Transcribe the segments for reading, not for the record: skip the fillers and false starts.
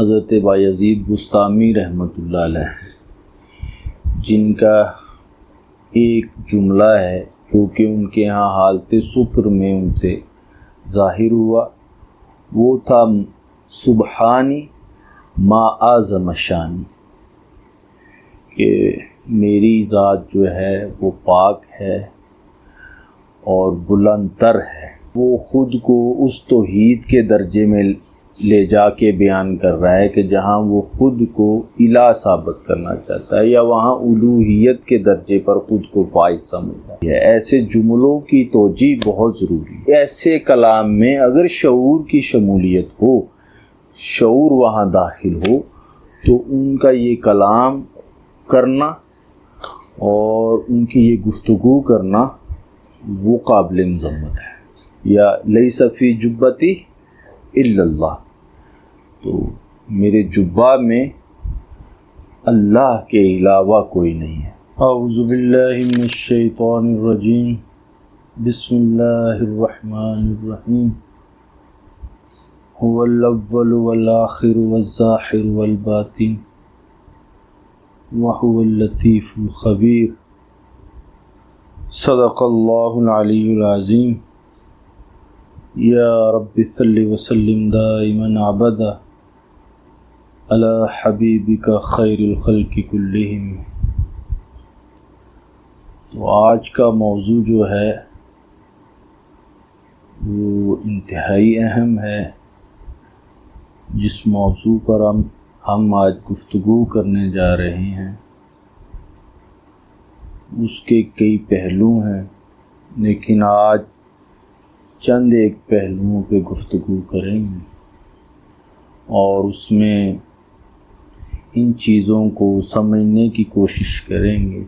حضرت بایزید بسطامی رحمۃ اللہ علیہ، جن کا ایک جملہ ہے جو کہ ان کے ہاں حالت سکر میں ان سے ظاہر ہوا، وہ تھا سبحانی ما اعظم شانی، کہ میری ذات جو ہے وہ پاک ہے اور بلند تر ہے۔ وہ خود کو اس توحید کے درجے میں لے جا کے بیان کر رہا ہے کہ جہاں وہ خود کو الہ ثابت کرنا چاہتا ہے، یا وہاں الوہیت کے درجے پر خود کو فائز سمجھتا ہے۔ ایسے جملوں کی توجیہ بہت ضروری ہے۔ ایسے کلام میں اگر شعور کی شمولیت ہو، شعور وہاں داخل ہو، تو ان کا یہ کلام کرنا اور ان کی یہ گفتگو کرنا وہ قابل مذمت ہے۔ یا لیس فی جبتی الا اللہ، تو میرے جبہ میں اللہ کے علاوہ کوئی نہیں ہے۔ اعوذ باللہ من الشیطان الرجیم، بسم اللہ الرحمن الرحیم۔ هو الاول والآخر والظاہر والباطن وهو اللطیف الخبیر۔ صدق اللہ العلی العظیم۔ یا رب صلی وسلم دائما ابدا علی حبیبک خیر الخلق کلہم۔ تو آج کا موضوع جو ہے وہ انتہائی اہم ہے، جس موضوع پر ہم آج گفتگو کرنے جا رہے ہیں اس کے کئی پہلو ہیں، لیکن آج چند ایک پہلوؤں پہ گفتگو کریں گے اور اس میں ان چیزوں کو سمجھنے کی کوشش کریں گے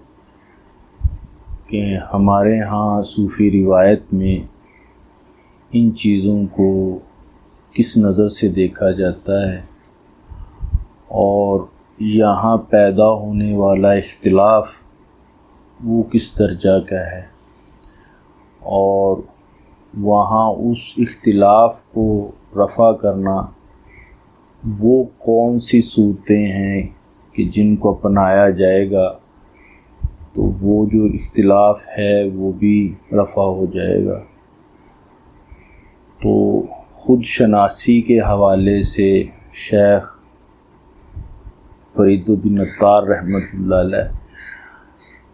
کہ ہمارے ہاں صوفی روایت میں ان چیزوں کو کس نظر سے دیکھا جاتا ہے، اور یہاں پیدا ہونے والا اختلاف وہ کس درجہ کا ہے، اور وہاں اس اختلاف کو رفع کرنا وہ کون سی صورتیں ہیں کہ جن کو اپنایا جائے گا تو وہ جو اختلاف ہے وہ بھی رفع ہو جائے گا۔ تو خود شناسی کے حوالے سے شیخ فرید الدین عطار رحمۃ اللہ علیہ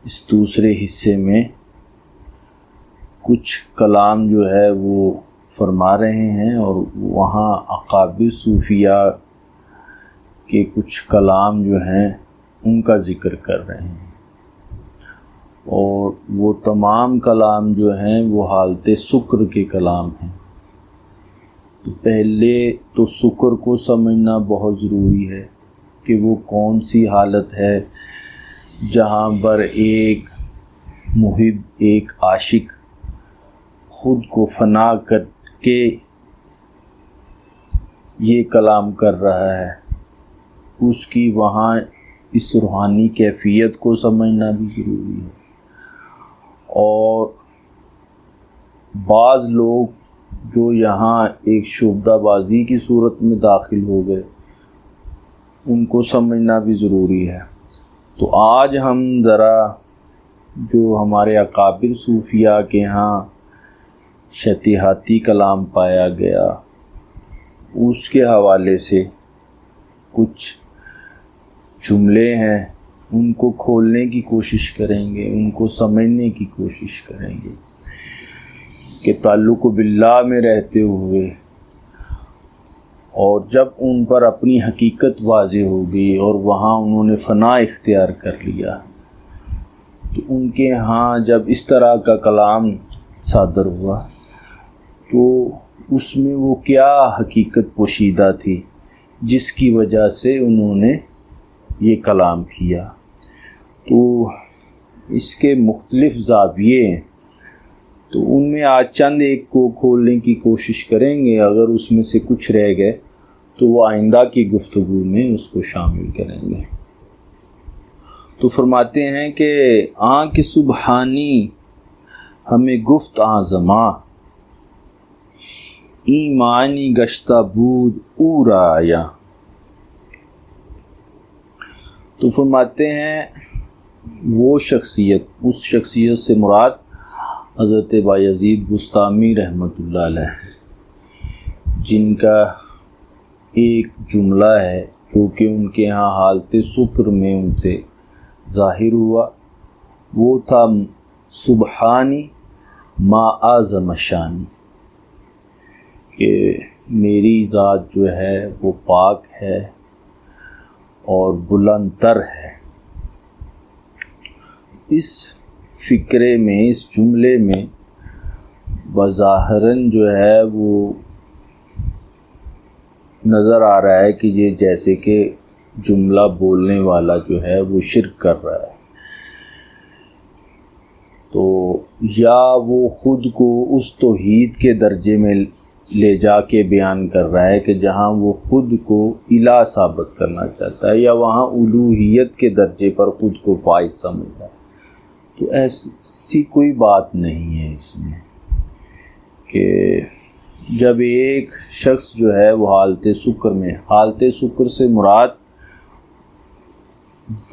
اس دوسرے حصے میں کچھ کلام جو ہے وہ فرما رہے ہیں، اور وہاں اکابر صوفیاء کے کچھ کلام جو ہیں ان کا ذکر کر رہے ہیں، اور وہ تمام کلام جو ہیں وہ حالت سکر کے کلام ہیں۔ تو پہلے تو سکر کو سمجھنا بہت ضروری ہے کہ وہ کون سی حالت ہے جہاں پر ایک محب، ایک عاشق خود کو فنا کر کے یہ کلام کر رہا ہے، اس کی وہاں اس روحانی کیفیت کو سمجھنا بھی ضروری ہے۔ اور بعض لوگ جو یہاں ایک شعبدہ بازی کی صورت میں داخل ہو گئے، ان کو سمجھنا بھی ضروری ہے۔ تو آج ہم ذرا جو ہمارے اکابر صوفیاء کے ہاں شتیحاتی کلام پایا گیا اس کے حوالے سے کچھ جملے ہیں، ان کو کھولنے کی کوشش کریں گے، ان کو سمجھنے کی کوشش کریں گے کہ تعلق باللہ میں رہتے ہوئے، اور جب ان پر اپنی حقیقت واضح ہو گئی اور وہاں انہوں نے فنا اختیار کر لیا، تو ان کے ہاں جب اس طرح کا کلام صادر ہوا تو اس میں وہ کیا حقیقت پوشیدہ تھی جس کی وجہ سے انہوں نے یہ کلام کیا۔ تو اس کے مختلف زاویے ہیں، تو ان میں آج چند ایک کو کھولنے کی کوشش کریں گے، اگر اس میں سے کچھ رہ گئے تو وہ آئندہ کی گفتگو میں اس کو شامل کریں گے۔ تو فرماتے ہیں کہ آنکھ سبحانی ہمیں گفت آزماں، ایمانی گشتہ بود او رایا، تو فرماتے ہیں وہ شخصیت، اس شخصیت سے مراد حضرت بایزید بسطامی رحمۃ اللہ علیہ، جن کا ایک جملہ ہے جو کہ ان کے ہاں حالت سکر میں ان سے ظاہر ہوا، وہ تھا سبحانی ما اعظم شانی، کہ میری ذات جو ہے وہ پاک ہے اور بلند تر ہے۔ اس فکرے میں، اس جملے میں بظاہراً جو ہے وہ نظر آ رہا ہے کہ یہ جیسے کہ جملہ بولنے والا جو ہے وہ شرک کر رہا ہے، تو یا وہ خود کو اس توحید کے درجے میں لے جا کے بیان کر رہا ہے کہ جہاں وہ خود کو الہ ثابت کرنا چاہتا ہے، یا وہاں الوہیت کے درجے پر خود کو فائز سمجھ رہا ہے۔ تو ایسی کوئی بات نہیں ہے اس میں کہ جب ایک شخص جو ہے وہ حالت سکر میں، حالت سکر سے مراد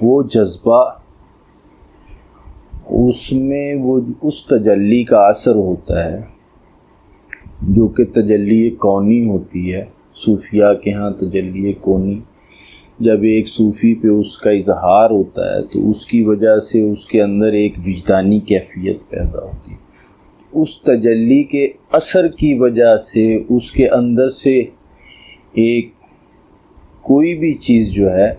وہ جذبہ، اس میں وہ اس تجلی کا اثر ہوتا ہے جو کہ تجلی کونی ہوتی ہے۔ صوفیاء کے ہاں تجلی کونی، جب ایک صوفی پہ اس کا اظہار ہوتا ہے تو اس کی وجہ سے اس کے اندر ایک وجدانی کیفیت پیدا ہوتی ہے، اس تجلی کے اثر کی وجہ سے اس کے اندر سے ایک کوئی بھی چیز جو ہے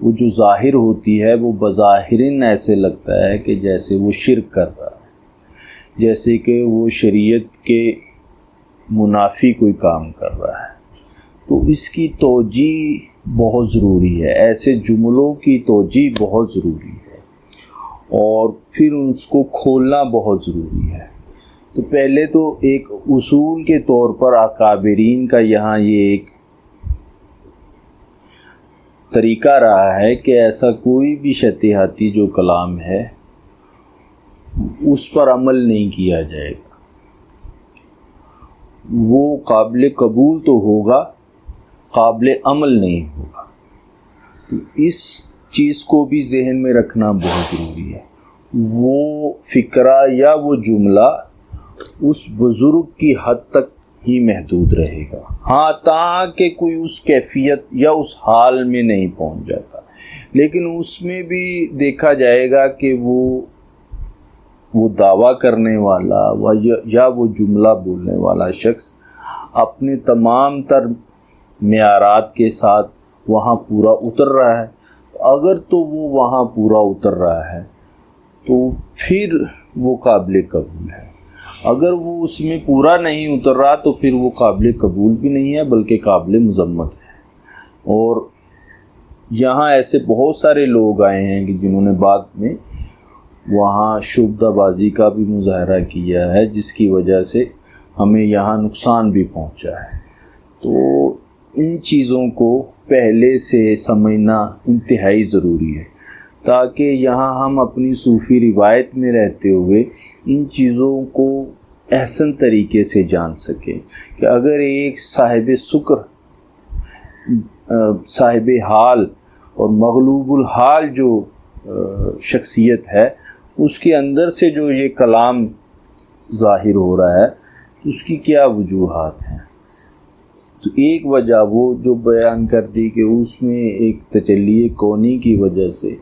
وہ جو ظاہر ہوتی ہے وہ بظاہرن ایسے لگتا ہے کہ جیسے وہ شرک کر رہا ہے، جیسے کہ وہ شریعت کے منافی کوئی کام کر رہا ہے۔ تو اس کی توجیہ بہت ضروری ہے، ایسے جملوں کی توجیہ بہت ضروری ہے، اور پھر اس کو کھولنا بہت ضروری ہے۔ تو پہلے تو ایک اصول کے طور پر اکابرین کا یہاں یہ ایک طریقہ رہا ہے کہ ایسا کوئی بھی شتیحاتی جو کلام ہے اس پر عمل نہیں کیا جائے گا، وہ قابل قبول تو ہوگا، قابل عمل نہیں ہوگا۔ تو اس چیز کو بھی ذہن میں رکھنا بہت ضروری ہے۔ وہ فکرہ یا وہ جملہ اس بزرگ کی حد تک ہی محدود رہے گا، ہاں تاکہ کوئی اس کیفیت یا اس حال میں نہیں پہنچ جاتا، لیکن اس میں بھی دیکھا جائے گا کہ وہ دعویٰ کرنے والا یا وہ جملہ بولنے والا شخص اپنے تمام تر معیارات کے ساتھ وہاں پورا اتر رہا ہے۔ اگر تو وہ وہاں پورا اتر رہا ہے تو پھر وہ قابل قبول ہے، اگر وہ اس میں پورا نہیں اتر رہا تو پھر وہ قابل قبول بھی نہیں ہے بلکہ قابل مذمت ہے۔ اور یہاں ایسے بہت سارے لوگ آئے ہیں کہ جنہوں نے بعد میں وہاں شبدہ بازی کا بھی مظاہرہ کیا ہے، جس کی وجہ سے ہمیں یہاں نقصان بھی پہنچا ہے۔ تو ان چیزوں کو پہلے سے سمجھنا انتہائی ضروری ہے، تاکہ یہاں ہم اپنی صوفی روایت میں رہتے ہوئے ان چیزوں کو احسن طریقے سے جان سکیں کہ اگر ایک صاحب سکر، صاحب حال اور مغلوب الحال جو شخصیت ہے، اس کے اندر سے جو یہ کلام ظاہر ہو رہا ہے اس کی کیا وجوہات ہیں۔ تو ایک وجہ وہ جو بیان کر دی کہ اس میں ایک تجلی کونی کی وجہ سے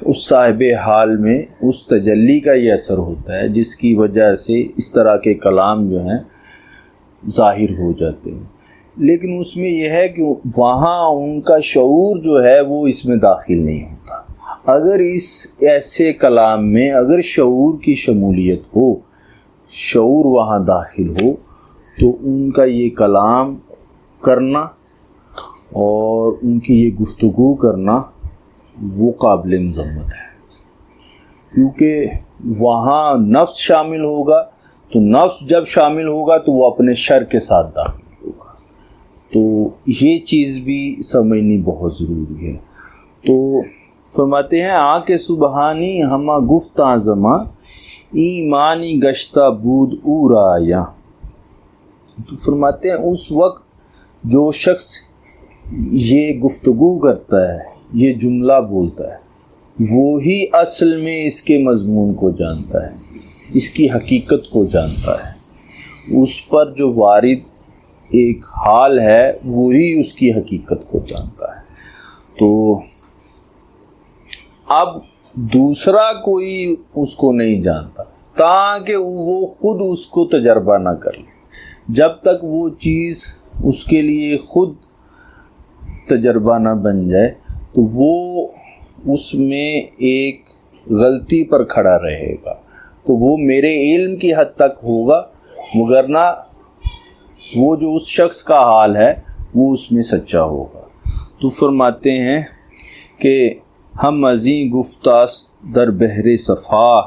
اس صاحب حال میں اس تجلی کا یہ اثر ہوتا ہے، جس کی وجہ سے اس طرح کے کلام جو ہیں ظاہر ہو جاتے ہیں۔ لیکن اس میں یہ ہے کہ وہاں ان کا شعور جو ہے وہ اس میں داخل نہیں ہوتا۔ اگر اس ایسے کلام میں اگر شعور کی شمولیت ہو، شعور وہاں داخل ہو، تو ان کا یہ کلام کرنا اور ان کی یہ گفتگو کرنا وہ قابل مذمت ہے، کیونکہ وہاں نفس شامل ہوگا، تو نفس جب شامل ہوگا تو وہ اپنے شر کے ساتھ داخل ہوگا۔ تو یہ چیز بھی سمجھنی بہت ضروری ہے۔ تو فرماتے ہیں آنکھ سبحانی ہما گفتاں زماں ایمانی گشتہ بود او رایا۔ تو فرماتے ہیں اس وقت جو شخص یہ گفتگو کرتا ہے یہ جملہ بولتا ہے وہی اصل میں اس کے مضمون کو جانتا ہے، اس کی حقیقت کو جانتا ہے، اس پر جو وارد ایک حال ہے وہی اس کی حقیقت کو جانتا ہے۔ تو اب دوسرا کوئی اس کو نہیں جانتا تاکہ وہ خود اس کو تجربہ نہ کر لے۔ جب تک وہ چیز اس کے لیے خود تجربہ نہ بن جائے تو وہ اس میں ایک غلطی پر کھڑا رہے گا، تو وہ میرے علم کی حد تک ہوگا، وگرنہ وہ جو اس شخص کا حال ہے وہ اس میں سچا ہوگا۔ تو فرماتے ہیں کہ ہم ازیں گفتاس در بحر صفا،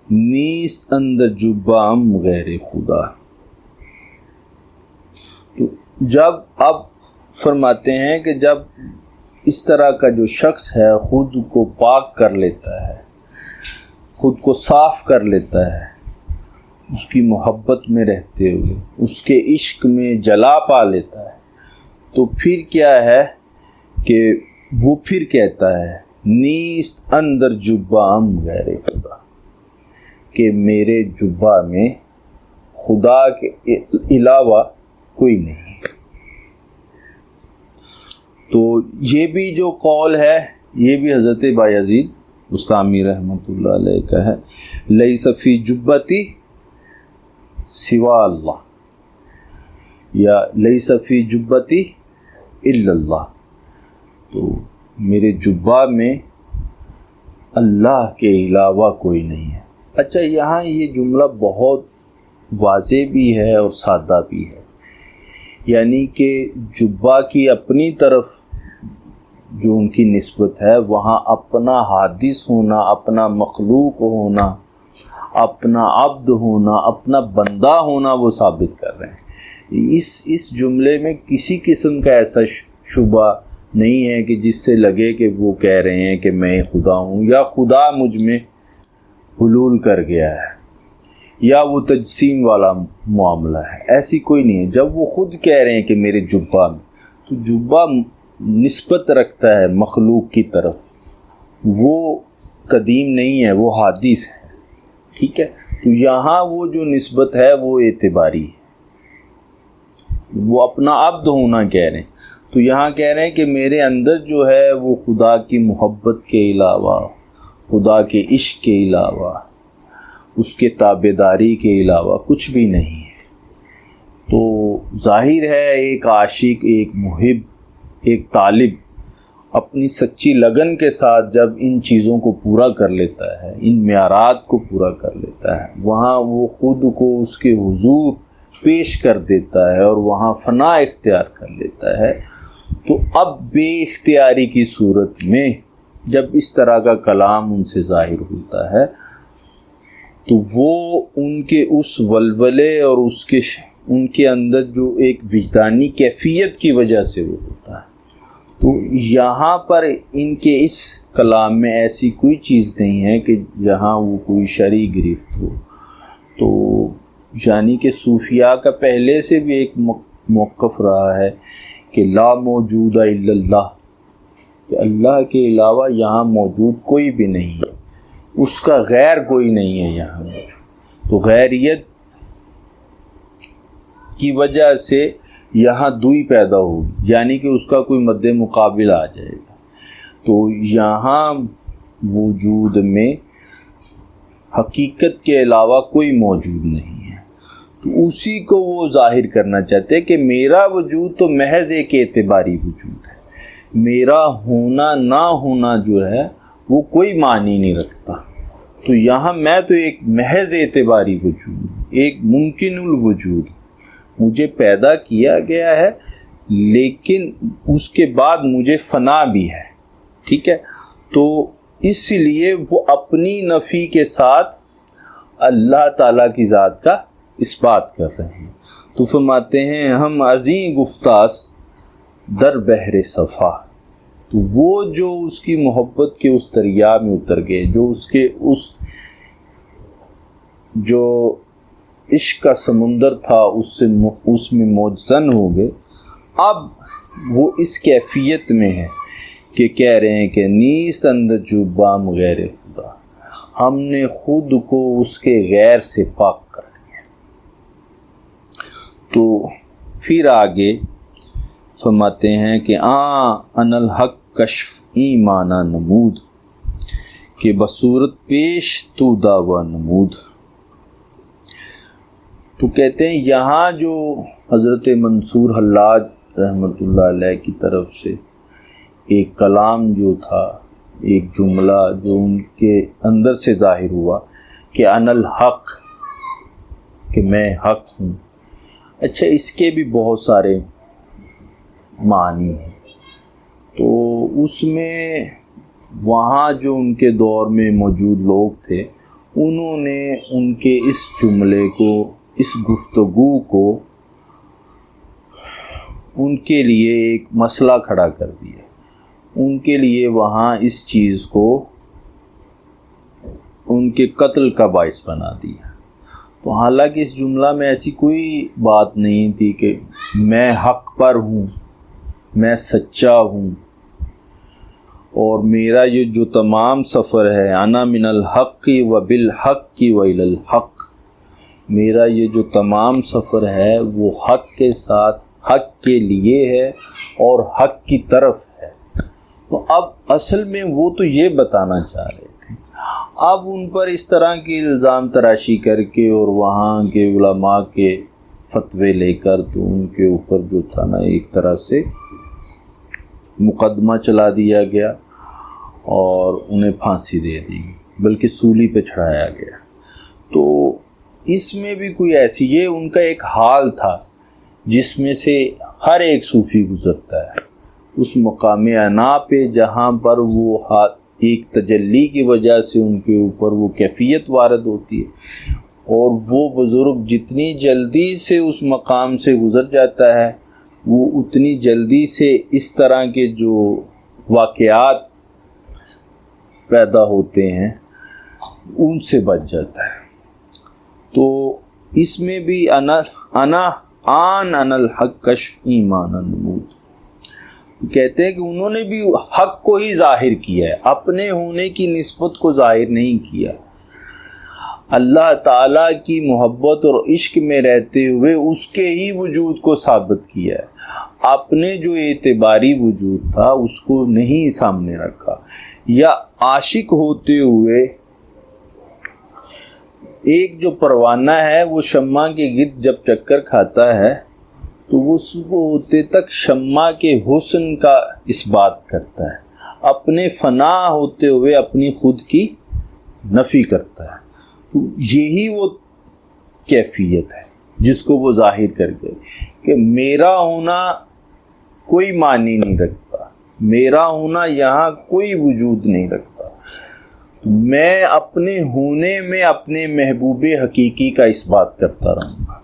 نیست اندر جبام غیر خدا۔ جب اب فرماتے ہیں کہ جب اس طرح کا جو شخص ہے خود کو پاک کر لیتا ہے، خود کو صاف کر لیتا ہے، اس کی محبت میں رہتے ہوئے اس کے عشق میں جلا پا لیتا ہے، تو پھر کیا ہے کہ وہ پھر کہتا ہے نیست اندر جبام غیر خدا، کہ میرے جبہ میں خدا کے علاوہ کوئی نہیں۔ تو یہ بھی جو قول ہے یہ بھی حضرت بایزید بسطامی رحمۃ اللہ علیہ کا ہے، لیس فی جبتی سوا اللہ، یا لیس فی جبتی الا اللہ، تو میرے جبہ میں اللہ کے علاوہ کوئی نہیں ہے۔ اچھا، یہاں یہ جملہ بہت واضح بھی ہے اور سادہ بھی ہے، یعنی کہ جبہ کی اپنی طرف جو ان کی نسبت ہے وہاں اپنا حادث ہونا، اپنا مخلوق ہونا، اپنا عبد ہونا، اپنا بندہ ہونا وہ ثابت کر رہے ہیں۔ اس جملے میں کسی قسم کا ایسا شبہ نہیں ہے کہ جس سے لگے کہ وہ کہہ رہے ہیں کہ میں خدا ہوں یا خدا مجھ میں حلول کر گیا ہے یا وہ تجسیم والا معاملہ ہے، ایسی کوئی نہیں ہے۔ جب وہ خود کہہ رہے ہیں کہ میرے جبہ میں، تو جبہ نسبت رکھتا ہے مخلوق کی طرف، وہ قدیم نہیں ہے، وہ حادث ہے، ٹھیک ہے۔ تو یہاں وہ جو نسبت ہے وہ اعتباری ہے، وہ اپنا عبد ہونا کہہ رہے ہیں۔ تو یہاں کہہ رہے ہیں کہ میرے اندر جو ہے وہ خدا کی محبت کے علاوہ، خدا کے عشق کے علاوہ، اس کے تابعداری کے علاوہ کچھ بھی نہیں ہے۔ تو ظاہر ہے ایک عاشق، ایک محب، ایک طالب اپنی سچی لگن کے ساتھ جب ان چیزوں کو پورا کر لیتا ہے، ان معیارات کو پورا کر لیتا ہے، وہاں وہ خود کو اس کے حضور پیش کر دیتا ہے اور وہاں فنا اختیار کر لیتا ہے۔ تو اب بے اختیاری کی صورت میں جب اس طرح کا کلام ان سے ظاہر ہوتا ہے تو وہ ان کے اس ولولے اور ان کے اندر جو ایک وجدانی کیفیت کی وجہ سے وہ ہوتا ہے۔ تو یہاں پر ان کے اس کلام میں ایسی کوئی چیز نہیں ہے کہ جہاں وہ کوئی شرعی گرفت ہو۔ تو یعنی کہ صوفیاء کا پہلے سے بھی ایک موقف رہا ہے کہ لا موجود الا اللہ، کہ اللہ کے علاوہ یہاں موجود کوئی بھی نہیں ہے، اس کا غیر کوئی نہیں ہے یہاں موجود۔ تو غیریت کی وجہ سے یہاں دوئی پیدا ہوگی، یعنی کہ اس کا کوئی مد مقابل آ جائے گا۔ تو یہاں وجود میں حقیقت کے علاوہ کوئی موجود نہیں ہے، تو اسی کو وہ ظاہر کرنا چاہتے ہیں کہ میرا وجود تو محض ایک اعتباری وجود ہے، میرا ہونا نہ ہونا جو ہے وہ کوئی معنی نہیں رکھتا۔ تو یہاں میں تو ایک محض اعتباری وجود، ایک ممکن الوجود، مجھے پیدا کیا گیا ہے لیکن اس کے بعد مجھے فنا بھی ہے، ٹھیک ہے۔ تو اس لیے وہ اپنی نفی کے ساتھ اللہ تعالیٰ کی ذات کا اس بات کر رہے ہیں۔ تو فرماتے ہیں ہم ازیں گفتاس در بحر صفا، تو وہ جو اس کی محبت کے اس دریا میں اتر گئے، جو اس کے جو عشق کا سمندر تھا اس میں موجزن ہو گئے، اب وہ اس کیفیت میں ہے کہ کہہ رہے ہیں کہ نیست اندر جبام غیر خدا، ہم نے خود کو اس کے غیر سے پاک کر لیا۔ تو پھر آگے فرماتے ہیں کہ ان الحق کشف ایمانہ نمود، کہ بصورت پیش تو دعویٰ نمود۔ تو کہتے ہیں یہاں جو حضرت منصور حلاج رحمۃ اللہ علیہ کی طرف سے ایک کلام جو تھا، ایک جملہ جو ان کے اندر سے ظاہر ہوا کہ ان الحق، کہ میں حق ہوں، اچھا اس کے بھی بہت سارے معنی ہیں۔ تو اس میں وہاں جو ان کے دور میں موجود لوگ تھے، انہوں نے ان کے اس جملے کو، اس گفتگو کو ان کے لیے ایک مسئلہ کھڑا کر دیا، ان کے لیے وہاں اس چیز کو ان کے قتل کا باعث بنا دیا۔ تو حالانکہ اس جملہ میں ایسی کوئی بات نہیں تھی کہ میں حق پر ہوں، میں سچا ہوں، اور میرا یہ جو تمام سفر ہے، انا من الحق و بالحق و الی الحق، میرا یہ جو تمام سفر ہے وہ حق کے ساتھ حق کے لیے ہے اور حق کی طرف ہے۔ تو اب اصل میں وہ تو یہ بتانا چاہ رہے تھے، اب ان پر اس طرح کی الزام تراشی کر کے اور وہاں کے علماء کے فتوے لے کر تو ان کے اوپر جو تھا نا ایک طرح سے مقدمہ چلا دیا گیا اور انہیں پھانسی دے دی گئی، بلکہ سولی پہ چڑھایا گیا۔ تو اس میں بھی کوئی ایسی، یہ ان کا ایک حال تھا جس میں سے ہر ایک صوفی گزرتا ہے، اس مقام انا پہ جہاں پر وہ ایک تجلی کی وجہ سے ان کے اوپر وہ کیفیت وارد ہوتی ہے، اور وہ بزرگ جتنی جلدی سے اس مقام سے گزر جاتا ہے وہ اتنی جلدی سے اس طرح کے جو واقعات پیدا ہوتے ہیں ان سے بچ جاتا ہے۔ تو اس میں بھی ان الحق کشف ایمان نمود، کہتے ہیں کہ انہوں نے بھی حق کو ہی ظاہر کیا ہے، اپنے ہونے کی نسبت کو ظاہر نہیں کیا، اللہ تعالیٰ کی محبت اور عشق میں رہتے ہوئے اس کے ہی وجود کو ثابت کیا ہے، اپنے جو اعتباری وجود تھا اس کو نہیں سامنے رکھا، یا عاشق ہوتے ہوئے ایک جو پروانہ ہے وہ شمع کے گرد جب چکر کھاتا ہے تو وہ صبح ہوتے تک شمع کے حسن کا اس بات کرتا ہے، اپنے فنا ہوتے ہوئے اپنی خود کی نفی کرتا ہے۔ تو یہی وہ کیفیت ہے جس کو وہ ظاہر کر گئے کہ میرا ہونا کوئی معنی نہیں رکھتا، میرا ہونا یہاں کوئی وجود نہیں رکھتا، میں اپنے ہونے میں اپنے محبوب حقیقی کا اس بات کرتا رہوں گا،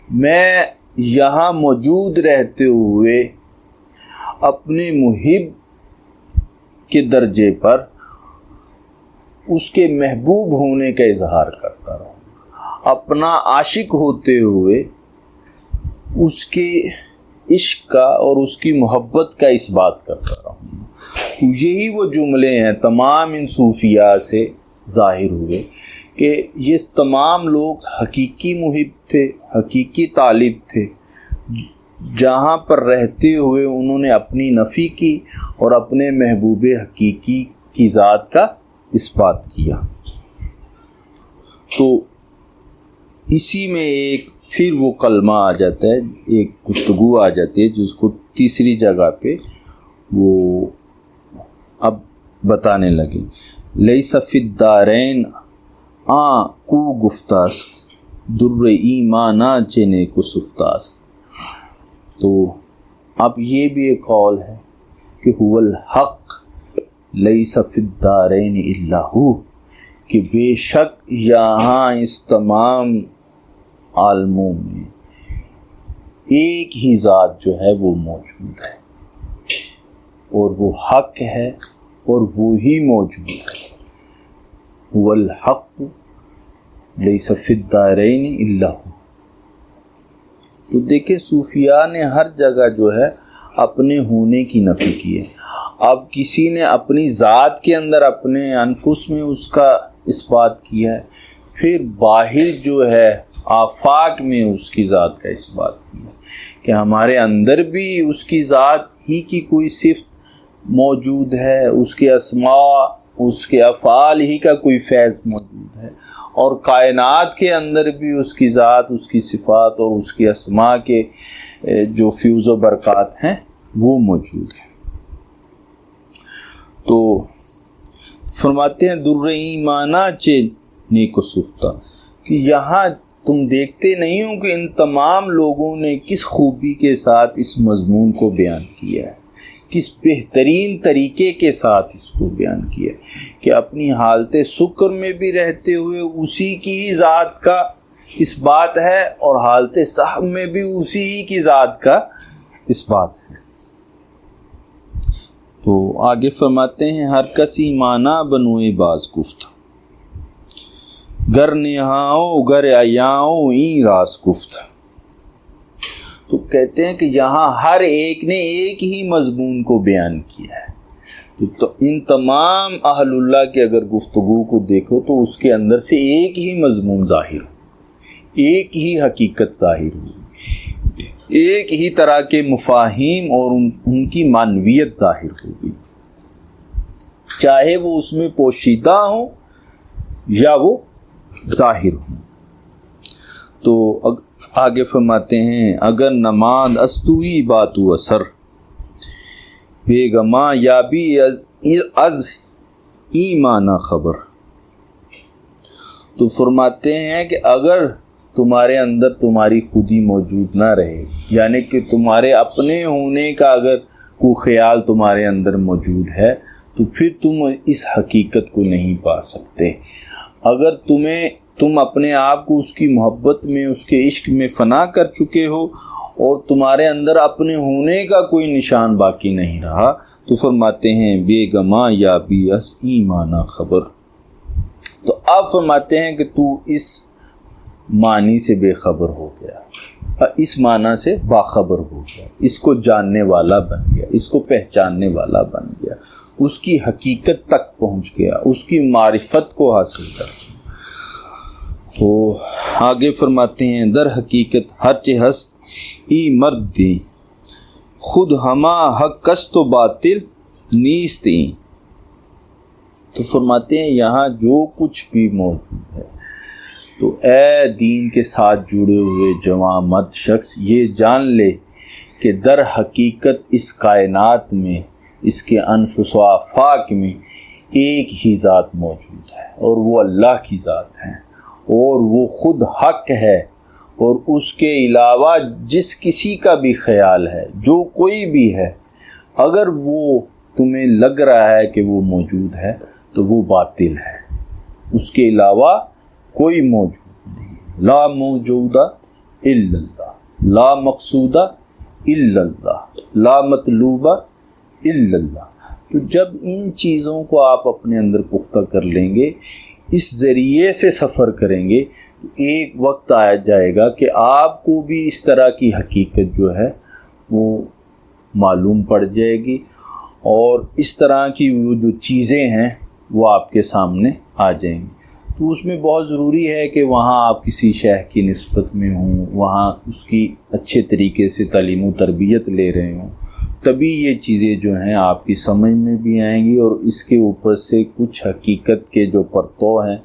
میں یہاں موجود رہتے ہوئے اپنے محب کے درجے پر اس کے محبوب ہونے کا اظہار کرتا رہوں گا، اپنا عاشق ہوتے ہوئے اس کے عشق کا اور اس کی محبت کا اس بات کرتا رہوں گا۔ یہی وہ جملے ہیں تمام ان صوفیاء سے ظاہر ہوئے کہ یہ تمام لوگ حقیقی محب تھے، حقیقی طالب تھے، جہاں پر رہتے ہوئے انہوں نے اپنی نفی کی اور اپنے محبوب حقیقی کی ذات کا اس بات کیا۔ تو اسی میں ایک پھر وہ کلمہ آ جاتا ہے، ایک گفتگو آ جاتی ہے جس کو تیسری جگہ پہ وہ اب بتانے لگے، لیس فی الدارین کو گفتاست در ایمانا چنے کو سفتاست۔ تو اب یہ بھی ایک قول ہے کہ هو الحق لیس فی الدارین الا ہو، کہ بے شک یہاں اس تمام عالموں میں ایک ہی ذات جو ہے وہ موجود ہے، اور وہ حق ہے اور وہی موجود ہے۔ هو الحق لیس فی الدارین الا ہو۔ تو دیکھیں صوفیاء نے ہر جگہ جو ہے اپنے ہونے کی نفی کی ہے، اب کسی نے اپنی ذات کے اندر اپنے انفس میں اس کا اس بات کیا ہے، پھر باہر جو ہے آفاق میں اس کی ذات کا اس بات کیا کہ ہمارے اندر بھی اس کی ذات ہی کی کوئی صفت موجود ہے، اس کے اسماء، اس کے افعال ہی کا کوئی فیض موجود ہے، اور کائنات کے اندر بھی اس کی ذات، اس کی صفات اور اس کی اسماء کے جو فیوز و برکات ہیں وہ موجود ہیں۔ تو فرماتے ہیں در ایمانہ چے نیک و سفتہ، کہ یہاں تم دیکھتے نہیں ہو کہ ان تمام لوگوں نے کس خوبی کے ساتھ اس مضمون کو بیان کیا ہے، کس بہترین طریقے کے ساتھ اس کو بیان کیا ہے کہ اپنی حالت سکر میں بھی رہتے ہوئے اسی کی ہی ذات کا اس بات ہے، اور حالت صحب میں بھی اسی ہی کی ذات کا اس بات ہے۔ تو آگے فرماتے ہیں ہر کسی مانا بنوئے باز گفت، گر نہاؤ گر ایاؤ این راس گفت۔ تو کہتے ہیں کہ یہاں ہر ایک نے ایک ہی مضمون کو بیان کیا ہے، تو ان تمام اہل اللہ کے اگر گفتگو کو دیکھو تو اس کے اندر سے ایک ہی مضمون ظاہر ہو، ایک ہی حقیقت ظاہر ہو، ایک ہی طرح کے مفاہیم اور ان کی معنویت ظاہر ہوگی، چاہے وہ اس میں پوشیدہ ہوں یا وہ ظاہر ہوں۔ تو آگے فرماتے ہیں اگر نماز استوی باتو اثر بیگما یا بھی از ایمانہ خبر۔ تو فرماتے ہیں کہ اگر تمہارے اندر تمہاری خودی موجود نہ رہے، یعنی کہ تمہارے اپنے ہونے کا اگر کوئی خیال تمہارے اندر موجود ہے تو پھر تم اس حقیقت کو نہیں پا سکتے۔ اگر تم اپنے آپ کو اس کی محبت میں، اس کے عشق میں فنا کر چکے ہو اور تمہارے اندر اپنے ہونے کا کوئی نشان باقی نہیں رہا، تو فرماتے ہیں بے گما یا بی اس ایمانہ خبر۔ تو اب فرماتے ہیں کہ تو اس معنی سے بے خبر ہو گیا، اس معنی سے باخبر ہو گیا، اس کو جاننے والا بن گیا، اس کو پہچاننے والا بن گیا، اس کی حقیقت تک پہنچ گیا، اس کی معرفت کو حاصل کر گیا۔ تو آگے فرماتے ہیں در حقیقت ہر چہ ہست ای مرد دی خود ہما حق کست و باطل نیست ای۔ تو فرماتے ہیں یہاں جو کچھ بھی موجود ہے، تو اے دین کے ساتھ جڑے ہوئے جوان مرد شخص یہ جان لے کہ در حقیقت اس کائنات میں، اس کے انفس و آفاق میں ایک ہی ذات موجود ہے، اور وہ اللہ کی ذات ہے، اور وہ خود حق ہے، اور اس کے علاوہ جس کسی کا بھی خیال ہے، جو کوئی بھی ہے، اگر وہ تمہیں لگ رہا ہے کہ وہ موجود ہے تو وہ باطل ہے، اس کے علاوہ کوئی موجود نہیں۔ لا موجودہ الا اللہ، لا مقصودہ الا اللہ، لا مطلوبہ الا اللہ۔ تو جب ان چیزوں کو آپ اپنے اندر پختہ کر لیں گے، اس ذریعے سے سفر کریں گے، ایک وقت آ جائے گا کہ آپ کو بھی اس طرح کی حقیقت جو ہے وہ معلوم پڑ جائے گی، اور اس طرح کی وہ جو چیزیں ہیں وہ آپ کے سامنے آ جائیں گی۔ تو اس میں بہت ضروری ہے کہ وہاں آپ کسی شیخ کی نسبت میں ہوں، وہاں اس کی اچھے طریقے سے تعلیم و تربیت لے رہے ہوں، تبھی یہ چیزیں جو ہیں آپ کی سمجھ میں بھی آئیں گی، اور اس کے اوپر سے کچھ حقیقت کے جو پرتو ہیں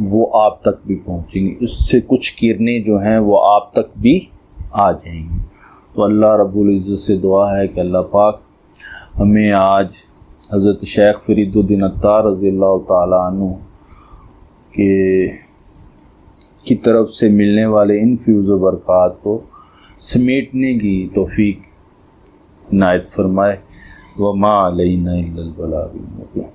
وہ آپ تک بھی پہنچیں گی، اس سے کچھ کرنیں جو ہیں وہ آپ تک بھی آ جائیں گی۔ تو اللہ رب العزت سے دعا ہے کہ اللہ پاک ہمیں آج حضرت شیخ فرید الدین عطار رضی اللہ تعالیٰ عنہ کی طرف سے ملنے والے ان فیوز و برکات کو سمیٹنے کی توفیق عنایت فرمائے۔ وما علینا الا البلاغ المبین۔